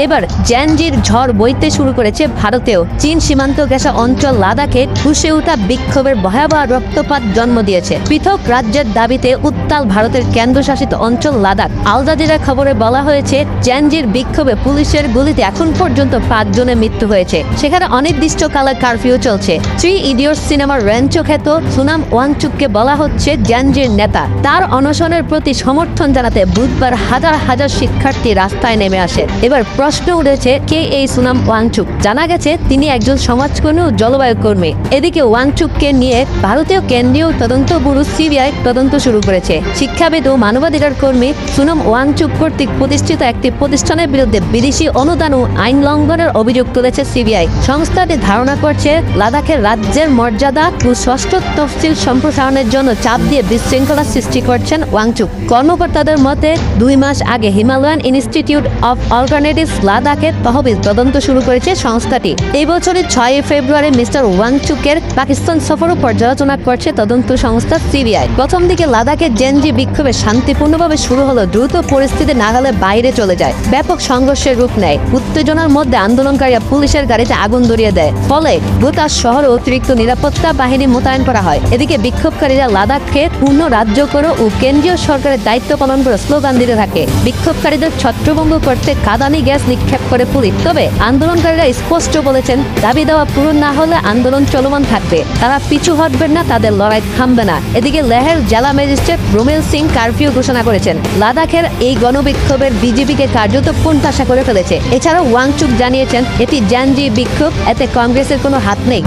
এবার জ্যানজির ঝড় বইতে শুরু করেছে ভারতেও। চীন সীমান্ত ঘেঁষা অঞ্চল লাদাখে ফুঁসে ওঠা বিক্ষোভের ভয়াবহ রক্তপাত জন্ম দিয়েছে। পৃথক রাজ্যের দাবিতে উত্তাল ভারতের কেন্দ্রশাসিত অঞ্চল লাদাখ। আল জাজিরা খবরে বলা হয়েছে, জ্যানজির বিক্ষোভে পুলিশের গুলিতে এখন পর্যন্ত 5 জনের মৃত্যু হয়েছে। সেখানে অনির্দিষ্টকালের কারফিউ চলছে। 3 ইডিয়টস সিনেমার র্যাঞ্চো খ্যাত সুনাম ওয়াংচুককে বলা হচ্ছে জ্যানজির নেতা। তার অনশনের প্রতি সমর্থন জানাতে বুধবার হাজার হাজার শিক্ষার্থী রাস্তায় নেমে আসে। এবার প্রশ্ন উঠেছে, কে এই সুনাম ওয়াংচুক? জানা গেছে তিনি একজন সমাজকর্মী ও জলবায়ু কর্মী। এদিকে ওয়াংচুককে নিয়ে ভারতীয় কেন্দ্রীয় তদন্ত ব্যুরো সিবিআই তদন্ত শুরু করেছে। শিক্ষাবিদ ও মানবাধিকার কর্মী সুনাম ওয়াংচুক কর্তৃক প্রতিষ্ঠিত একটি প্রতিষ্ঠানের বিরুদ্ধে বিদেশি অনুদান ও আইন লঙ্ঘনের অভিযোগ তুলেছে সিবিআই। সংস্থাটি ধারণা করছে লাদাখের রাজ্যের মর্যাদা ও ষষ্ঠ তফসিল সম্প্রসারণের জন্য চাপ দিয়ে বিশৃঙ্খলা সৃষ্টি করছেন ওয়াংচুক। কর্মকর্তাদের মতে 2 মাস আগে হিমালয়ান ইনস্টিটিউট অফ অল্টারনেটিভস লাদাখের তহবিল তদন্ত শুরু করেছে সংস্থাটি। এই বছরের 6 ফেব্রুয়ারি মিস্টার ওয়াংচুকের পাকিস্তান সফরও পর্যালোচনা করছে তদন্ত সংস্থা সিবিআই। প্রথম দিকে লাদাখের জেনজি বিক্ষোভে শান্তিপূর্ণভাবে শুরু হলো দ্রুত পরিস্থিতি নাগালের বাইরে চলে যায়। ব্যাপক সংঘর্ষের রূপ নেয়। উত্তেজনার মধ্যে আন্দোলনকারীরা পুলিশের গাড়িতে আগুন ধরিয়ে দেয়। ফলে ভুতাস শহরে অতিরিক্ত নিরাপত্তা বাহিনী মোতায়েন করা হয়। এদিকে বিক্ষোভকারীরা লাদাখকে পূর্ণ রাজ্য করো ও কেন্দ্রীয় সরকারের দায়িত্ব পালন করে স্লোগান দিতে থাকে। বিক্ষোভকারীদের ছত্রভঙ্গ করতে কাঁদানি গ্যাস নিক্ষেপ করে পুলিশ। তবে আন্দোলনকারীরা স্পষ্ট বলেছেন, দাবি দেওয়া পূরণ না হলে আন্দোলন চলমান থাকবে। তারা পিছু হটবেন না, তাদের লড়াই থামবে না। এদিকে লেহের জেলা ম্যাজিস্ট্রেট রোমেল সিং কারফিউ ঘোষণা করেছেন। লাদাখের এই গণবিক্ষোভের বিজেপিকে কার্যত কোণঠাসা করে ফেলেছে। এছাড়াও ওয়াংচুক জানিয়েছেন, এটি জ্যানজি বিক্ষোভ, এতে কংগ্রেসের কোনো হাত নেই।